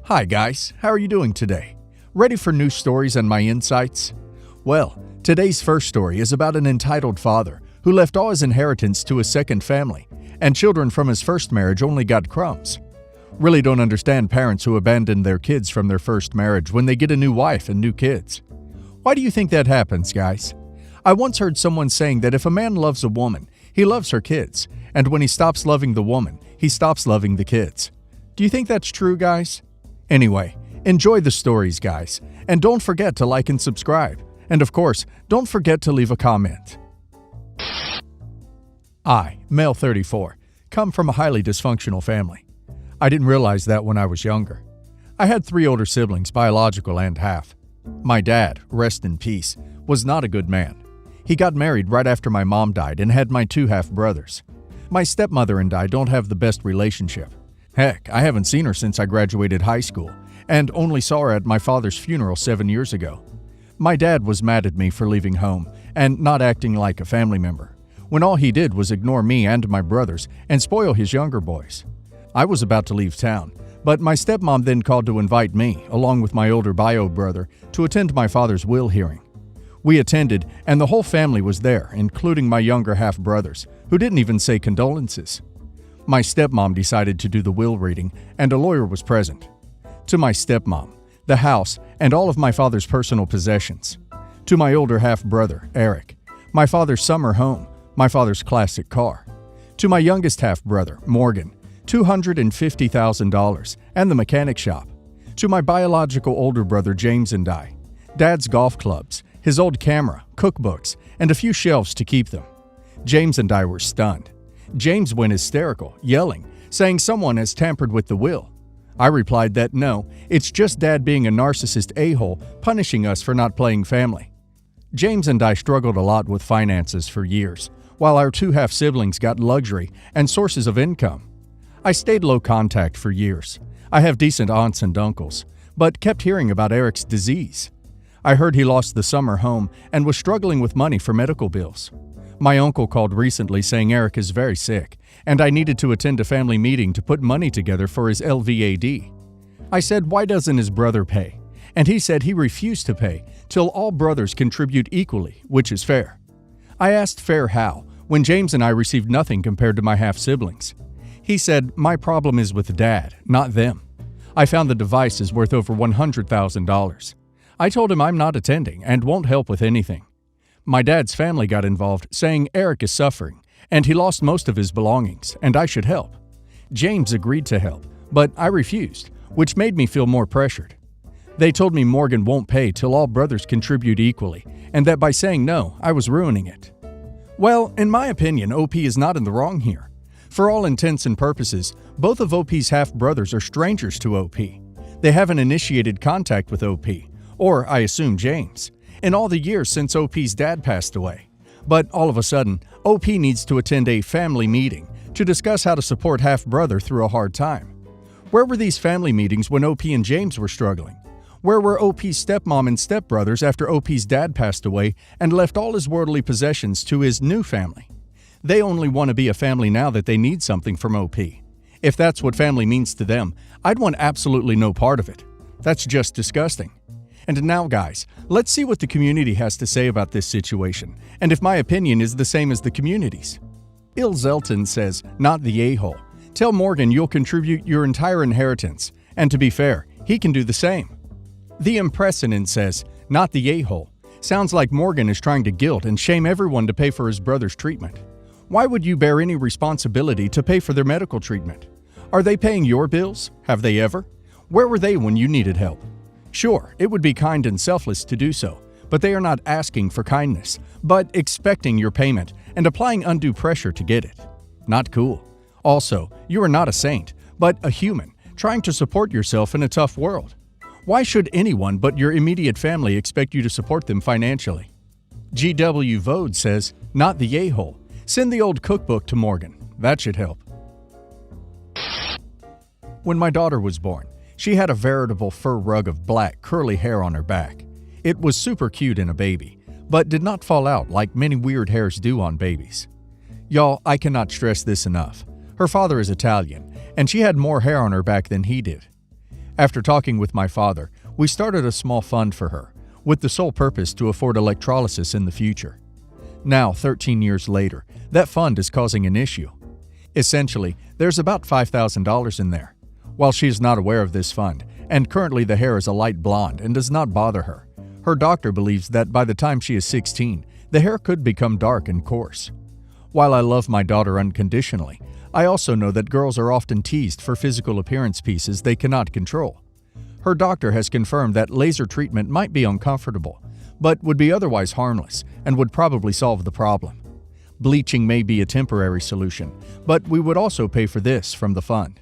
Hi guys, how are you doing today? Ready for new stories and my insights? Well, today's first story is about an entitled father who left all his inheritance to his second family, and children from his first marriage only got crumbs. Really don't understand parents who abandon their kids from their first marriage when they get a new wife and new kids. Why do you think that happens, guys? I once heard someone saying that if a man loves a woman, he loves her kids, and when he stops loving the woman, he stops loving the kids. Do you think that's true, guys? Anyway, enjoy the stories, guys, and don't forget to like and subscribe. And of course, don't forget to leave a comment. I, male 34, come from a highly dysfunctional family. I didn't realize that when I was younger. I had 3 older siblings, biological and half. My dad, rest in peace, was not a good man. He got married right after my mom died and had my 2 half-brothers. My stepmother and I don't have the best relationship. Heck, I haven't seen her since I graduated high school, and only saw her at my father's funeral 7 years ago. My dad was mad at me for leaving home and not acting like a family member, when all he did was ignore me and my brothers and spoil his younger boys. I was about to leave town, but my stepmom then called to invite me, along with my older bio brother, to attend my father's will hearing. We attended, and the whole family was there, including my younger half-brothers, who didn't even say condolences. My stepmom decided to do the will reading, and a lawyer was present. To my stepmom, the house, and all of my father's personal possessions. To my older half-brother, Eric, my father's summer home, my father's classic car. To my youngest half-brother, Morgan, $250,000, and the mechanic shop. To my biological older brother, James, and I, Dad's golf clubs, his old camera, cookbooks, and a few shelves to keep them. James and I were stunned. James went hysterical, yelling, saying someone has tampered with the will. I replied that no, it's just Dad being a narcissist a-hole punishing us for not playing family. James and I struggled a lot with finances for years, while our 2 half-siblings got luxury and sources of income. I stayed low contact for years. I have decent aunts and uncles, but kept hearing about Eric's disease. I heard he lost the summer home and was struggling with money for medical bills. My uncle called recently saying Eric is very sick, and I needed to attend a family meeting to put money together for his LVAD. I said, why doesn't his brother pay? And he said he refused to pay till all brothers contribute equally, which is fair. I asked fair how, when James and I received nothing compared to my half-siblings. He said, my problem is with Dad, not them. I found the device is worth over $100,000. I told him I'm not attending and won't help with anything. My dad's family got involved, saying Eric is suffering, and he lost most of his belongings, and I should help. James agreed to help, but I refused, which made me feel more pressured. They told me Morgan won't pay till all brothers contribute equally, and that by saying no, I was ruining it. Well, in my opinion, OP is not in the wrong here. For all intents and purposes, both of OP's half-brothers are strangers to OP. They haven't initiated contact with OP, or I assume James, in all the years since OP's dad passed away. But all of a sudden, OP needs to attend a family meeting to discuss how to support half-brother through a hard time. Where were these family meetings when OP and James were struggling? Where were OP's stepmom and stepbrothers after OP's dad passed away and left all his worldly possessions to his new family? They only want to be a family now that they need something from OP. If that's what family means to them, I'd want absolutely no part of it. That's just disgusting. And now, guys, let's see what the community has to say about this situation, and if my opinion is the same as the community's. Il Zelton says, not the a-hole. Tell Morgan you'll contribute your entire inheritance, and to be fair, he can do the same. The Impressionant says, not the a-hole. Sounds like Morgan is trying to guilt and shame everyone to pay for his brother's treatment. Why would you bear any responsibility to pay for their medical treatment? Are they paying your bills? Have they ever? Where were they when you needed help? Sure, it would be kind and selfless to do so, but they are not asking for kindness, but expecting your payment and applying undue pressure to get it. Not cool. Also, you are not a saint, but a human, trying to support yourself in a tough world. Why should anyone but your immediate family expect you to support them financially? GW Vode says, not the a-hole. Send the old cookbook to Morgan. That should help. When my daughter was born, she had a veritable fur rug of black, curly hair on her back. It was super cute in a baby, but did not fall out like many weird hairs do on babies. Y'all, I cannot stress this enough. Her father is Italian, and she had more hair on her back than he did. After talking with my father, we started a small fund for her, with the sole purpose to afford electrolysis in the future. Now, 13 years later, that fund is causing an issue. Essentially, there's about $5,000 in there. While she is not aware of this fund, and currently the hair is a light blonde and does not bother her, her doctor believes that by the time she is 16, the hair could become dark and coarse. While I love my daughter unconditionally, I also know that girls are often teased for physical appearance pieces they cannot control. Her doctor has confirmed that laser treatment might be uncomfortable, but would be otherwise harmless and would probably solve the problem. Bleaching may be a temporary solution, but we would also pay for this from the fund.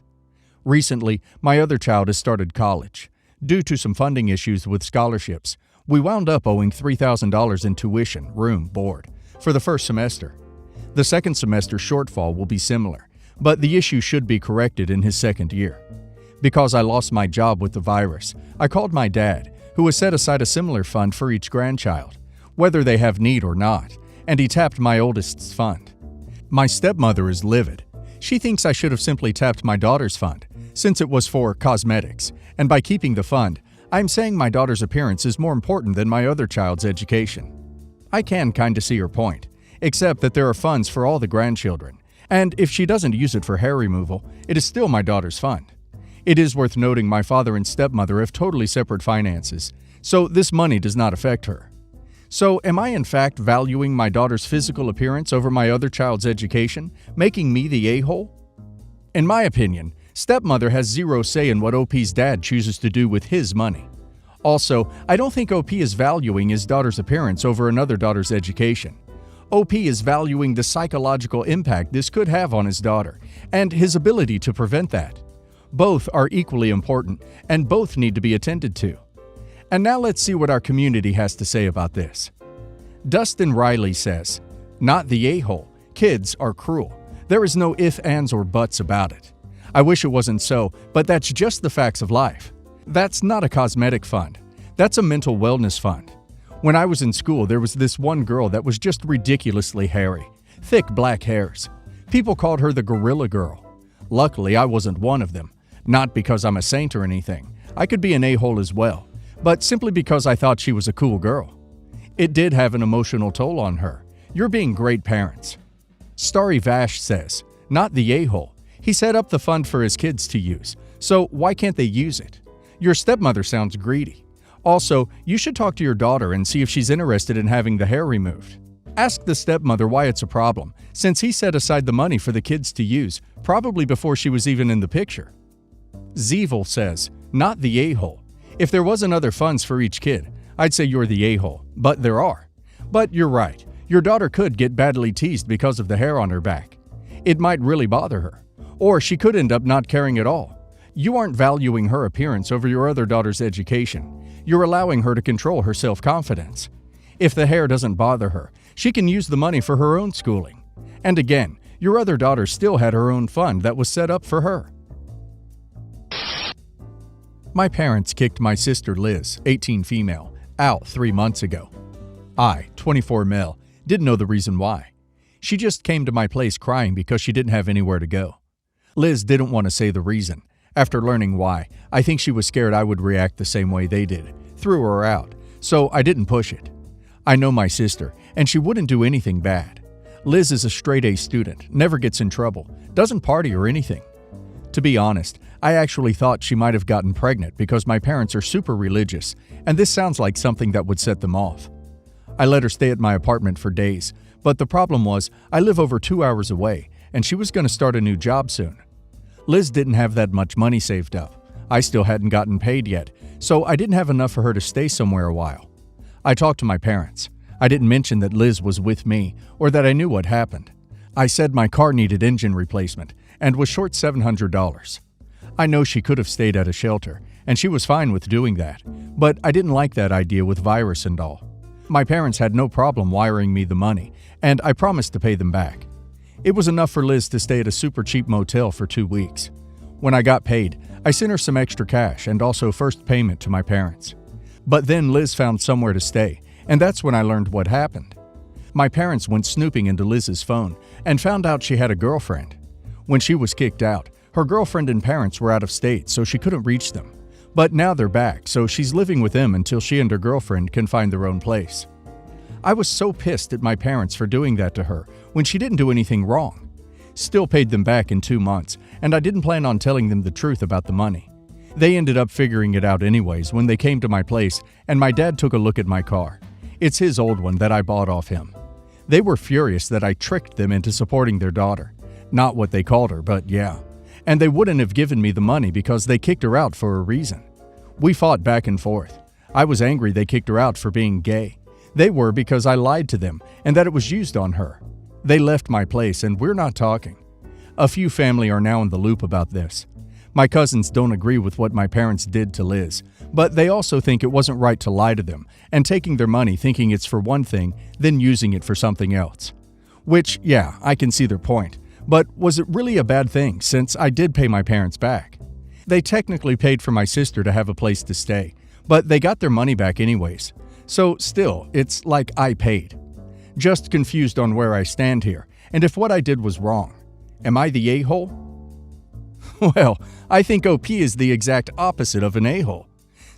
Recently, my other child has started college. Due to some funding issues with scholarships, we wound up owing $3,000 in tuition, room, board for the first semester. The second semester shortfall will be similar, but the issue should be corrected in his second year. Because I lost my job with the virus, I called my dad, who has set aside a similar fund for each grandchild, whether they have need or not, and he tapped my oldest's fund. My stepmother is livid. She thinks I should have simply tapped my daughter's fund, since it was for cosmetics, and by keeping the fund, I'm saying my daughter's appearance is more important than my other child's education. I can kinda see her point, except that there are funds for all the grandchildren, and if she doesn't use it for hair removal, it is still my daughter's fund. It is worth noting my father and stepmother have totally separate finances, so this money does not affect her. So am I in fact valuing my daughter's physical appearance over my other child's education, making me the a-hole? In my opinion, stepmother has zero say in what OP's dad chooses to do with his money. Also, I don't think OP is valuing his daughter's appearance over another daughter's education. OP is valuing the psychological impact this could have on his daughter, and his ability to prevent that. Both are equally important, and both need to be attended to. And now let's see what our community has to say about this. Dustin Riley says, "Not the a-hole. Kids are cruel. There is no ifs, ands, or buts about it. I wish it wasn't so, but that's just the facts of life. That's not a cosmetic fund. That's a mental wellness fund. When I was in school, there was this one girl that was just ridiculously hairy, thick black hairs. People called her the Gorilla Girl. Luckily, I wasn't one of them. Not because I'm a saint or anything. I could be an a-hole as well, but simply because I thought she was a cool girl. It did have an emotional toll on her. You're being great parents." Starry Vash says, "Not the a-hole. He set up the fund for his kids to use, so why can't they use it? Your stepmother sounds greedy. Also, you should talk to your daughter and see if she's interested in having the hair removed. Ask the stepmother why it's a problem, since he set aside the money for the kids to use, probably before she was even in the picture." Zeevil says, "Not the a-hole. If there wasn't other funds for each kid, I'd say you're the a-hole, but there are. But you're right, your daughter could get badly teased because of the hair on her back. It might really bother her, or she could end up not caring at all. You aren't valuing her appearance over your other daughter's education. You're allowing her to control her self-confidence. If the hair doesn't bother her, she can use the money for her own schooling. And again, your other daughter still had her own fund that was set up for her." My parents kicked my sister Liz, 18 female, out 3 months ago. I, 24 male, didn't know the reason why. She just came to my place crying because she didn't have anywhere to go. Liz didn't want to say the reason. After learning why, I think she was scared I would react the same way they did, threw her out, so I didn't push it. I know my sister, and she wouldn't do anything bad. Liz is a straight-A student, never gets in trouble, doesn't party or anything. To be honest, I actually thought she might have gotten pregnant because my parents are super religious, and this sounds like something that would set them off. I let her stay at my apartment for days, but the problem was I live over 2 hours away, and she was going to start a new job soon. Liz didn't have that much money saved up. I still hadn't gotten paid yet, so I didn't have enough for her to stay somewhere a while. I talked to my parents. I didn't mention that Liz was with me or that I knew what happened. I said my car needed engine replacement and was short $700. I know she could have stayed at a shelter, and she was fine with doing that, but I didn't like that idea with virus and all. My parents had no problem wiring me the money, and I promised to pay them back. It was enough for Liz to stay at a super cheap motel for 2 weeks. When I got paid, I sent her some extra cash and also first payment to my parents. But then Liz found somewhere to stay, and that's when I learned what happened. My parents went snooping into Liz's phone and found out she had a girlfriend. When she was kicked out, her girlfriend and parents were out of state, so she couldn't reach them. But now they're back, so she's living with them until she and her girlfriend can find their own place. I was so pissed at my parents for doing that to her when she didn't do anything wrong. Still paid them back in 2 months, and I didn't plan on telling them the truth about the money. They ended up figuring it out anyways when they came to my place, and my dad took a look at my car. It's his old one that I bought off him. They were furious that I tricked them into supporting their daughter. Not what they called her, but yeah. And they wouldn't have given me the money because they kicked her out for a reason. We fought back and forth. I was angry they kicked her out for being gay. They were because I lied to them and that it was used on her. They left my place and we're not talking. A few family are now in the loop about this. My cousins don't agree with what my parents did to Liz, but they also think it wasn't right to lie to them and taking their money thinking it's for one thing, then using it for something else. Which, yeah, I can see their point. But was it really a bad thing since I did pay my parents back? They technically paid for my sister to have a place to stay, but they got their money back anyways. So still, it's like I paid. Just confused on where I stand here, and if what I did was wrong. Am I the a-hole? Well, I think OP is the exact opposite of an a-hole.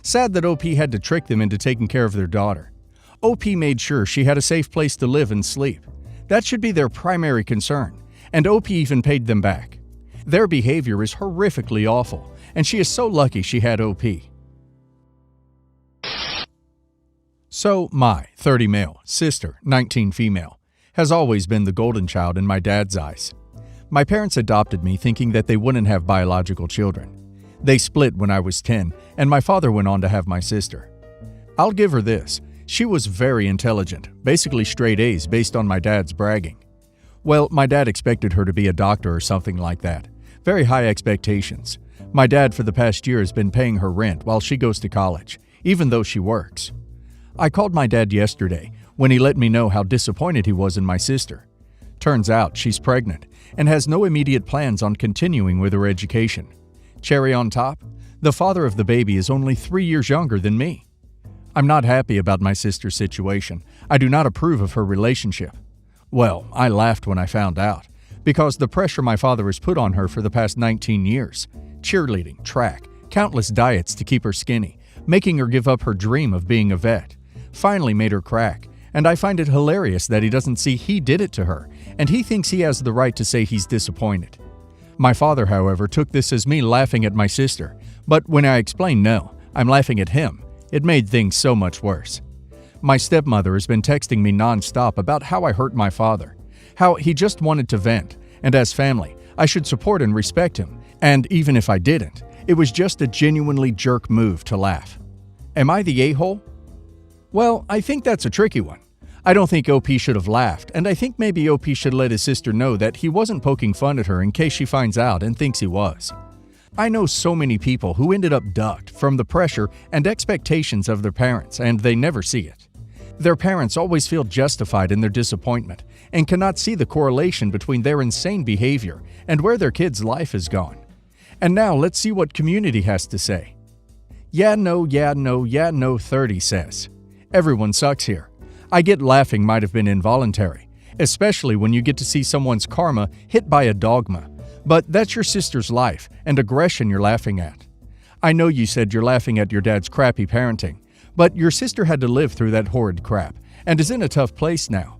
Sad that OP had to trick them into taking care of their daughter. OP made sure she had a safe place to live and sleep. That should be their primary concern, and OP even paid them back. Their behavior is horrifically awful, and she is so lucky she had OP. So my 30 male, sister, 19 female, has always been the golden child in my dad's eyes. My parents adopted me thinking that they wouldn't have biological children. They split when I was 10, and my father went on to have my sister. I'll give her this. She was very intelligent, basically straight A's based on my dad's bragging. Well, my dad expected her to be a doctor or something like that. Very high expectations. My dad for the past year has been paying her rent while she goes to college, even though she works. I called my dad yesterday when he let me know how disappointed he was in my sister. Turns out she's pregnant and has no immediate plans on continuing with her education. Cherry on top, the father of the baby is only 3 years younger than me. I'm not happy about my sister's situation. I do not approve of her relationship. Well, I laughed when I found out, because the pressure my father has put on her for the past 19 years, cheerleading, track, countless diets to keep her skinny, making her give up her dream of being a vet, finally made her crack, and I find it hilarious that he doesn't see he did it to her, and he thinks he has the right to say he's disappointed. My father, however, took this as me laughing at my sister, but when I explained no, I'm laughing at him, it made things so much worse. My stepmother has been texting me non-stop about how I hurt my father, how he just wanted to vent, and as family, I should support and respect him, and even if I didn't, it was just a genuinely jerk move to laugh. Am I the a-hole? Well, I think that's a tricky one. I don't think OP should have laughed, and I think maybe OP should let his sister know that he wasn't poking fun at her in case she finds out and thinks he was. I know so many people who ended up ducked from the pressure and expectations of their parents, and they never see it. Their parents always feel justified in their disappointment and cannot see the correlation between their insane behavior and where their kid's life has gone. And now let's see what community has to say. Yeah, no, 30 says. Everyone sucks here. I get laughing might have been involuntary, especially when you get to see someone's karma hit by a dogma. But that's your sister's life and aggression you're laughing at. I know you said you're laughing at your dad's crappy parenting, but your sister had to live through that horrid crap and is in a tough place now.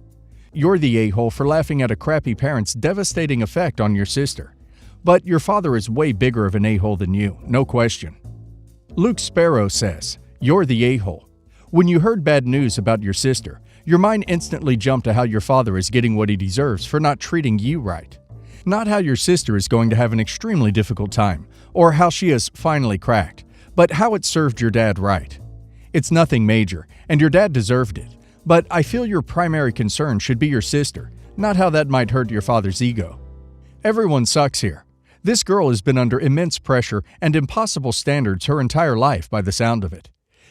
You're the a-hole for laughing at a crappy parent's devastating effect on your sister. But your father is way bigger of an a-hole than you, no question. Luke Sparrow says, you're the a-hole. When you heard bad news about your sister, your mind instantly jumped to how your father is getting what he deserves for not treating you right. Not how your sister is going to have an extremely difficult time, or how she has finally cracked, but how it served your dad right. It's nothing major, and your dad deserved it, but I feel your primary concern should be your sister, not how that might hurt your father's ego. Everyone sucks here. This girl has been under immense pressure and impossible standards her entire life by the sound of it.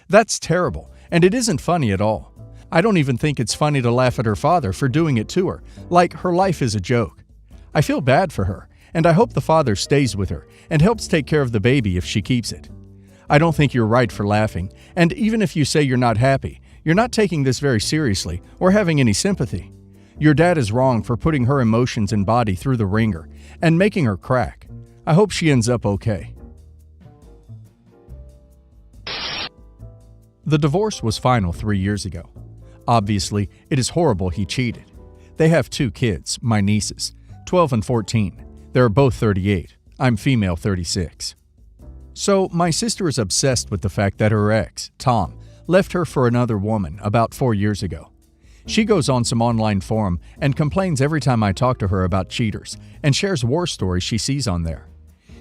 That's terrible, and it isn't funny at all. I don't even think it's funny to laugh at her father for doing it to her, like her life is a joke. I feel bad for her, and I hope the father stays with her and helps take care of the baby if she keeps it. I don't think you're right for laughing, and even if you say you're not happy, you're not taking this very seriously or having any sympathy. Your dad is wrong for putting her emotions and body through the ringer and making her crack. I hope she ends up okay. The divorce was final 3 years ago. Obviously, it is horrible he cheated. They have 2 kids, my nieces, 12 and 14. They're both 38. I'm female 36. So, my sister is obsessed with the fact that her ex, Tom, left her for another woman about 4 years ago. She goes on some online forum and complains every time I talk to her about cheaters and shares war stories she sees on there.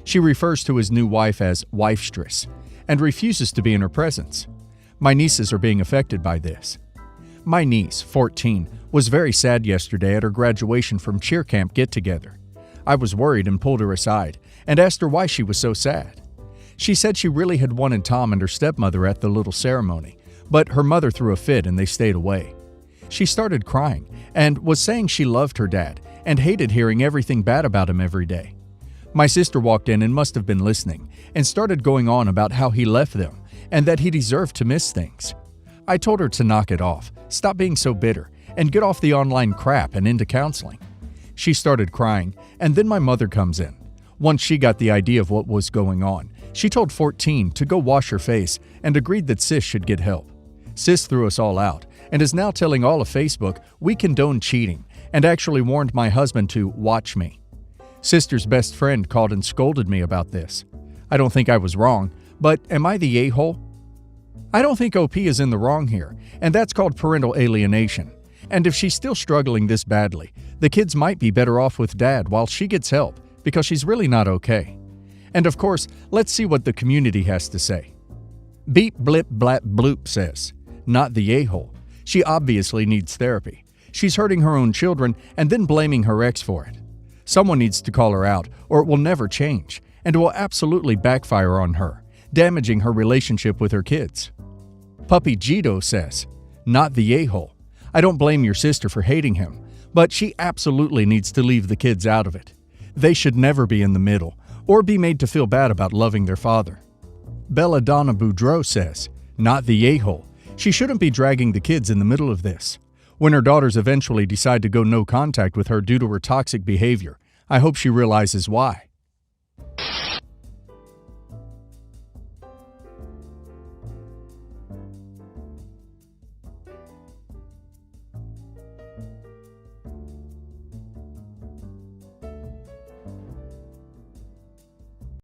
She refers to his new wife as wifestress and refuses to be in her presence. My nieces are being affected by this. My niece, 14, was very sad yesterday at her graduation from cheer camp get-together. I was worried and pulled her aside and asked her why she was so sad. She said she really had wanted Tom and her stepmother at the little ceremony, but her mother threw a fit and they stayed away. She started crying and was saying she loved her dad and hated hearing everything bad about him every day. My sister walked in and must have been listening and started going on about how he left them and that he deserved to miss things. I told her to knock it off, stop being so bitter, and get off the online crap and into counseling. She started crying, and then my mother comes in. Once she got the idea of what was going on, she told 14 to go wash her face and agreed that Sis should get help. Sis threw us all out and is now telling all of Facebook we condone cheating and actually warned my husband to watch me. Sister's best friend called and scolded me about this. I don't think I was wrong, but am I the a-hole? I don't think OP is in the wrong here, and that's called parental alienation. And if she's still struggling this badly, the kids might be better off with dad while she gets help because she's really not okay. And of course, let's see what the community has to say. Beep Blip Blap Bloop says, not the a-hole. She obviously needs therapy. She's hurting her own children and then blaming her ex for it. Someone needs to call her out or it will never change, and it will absolutely backfire on her, damaging her relationship with her kids. Puppy Jito says, not the a-hole. I don't blame your sister for hating him, but she absolutely needs to leave the kids out of it. They should never be in the middle or be made to feel bad about loving their father. Belladonna Boudreau says, not the a-hole. She shouldn't be dragging the kids in the middle of this. When her daughters eventually decide to go no contact with her due to her toxic behavior, I hope she realizes why.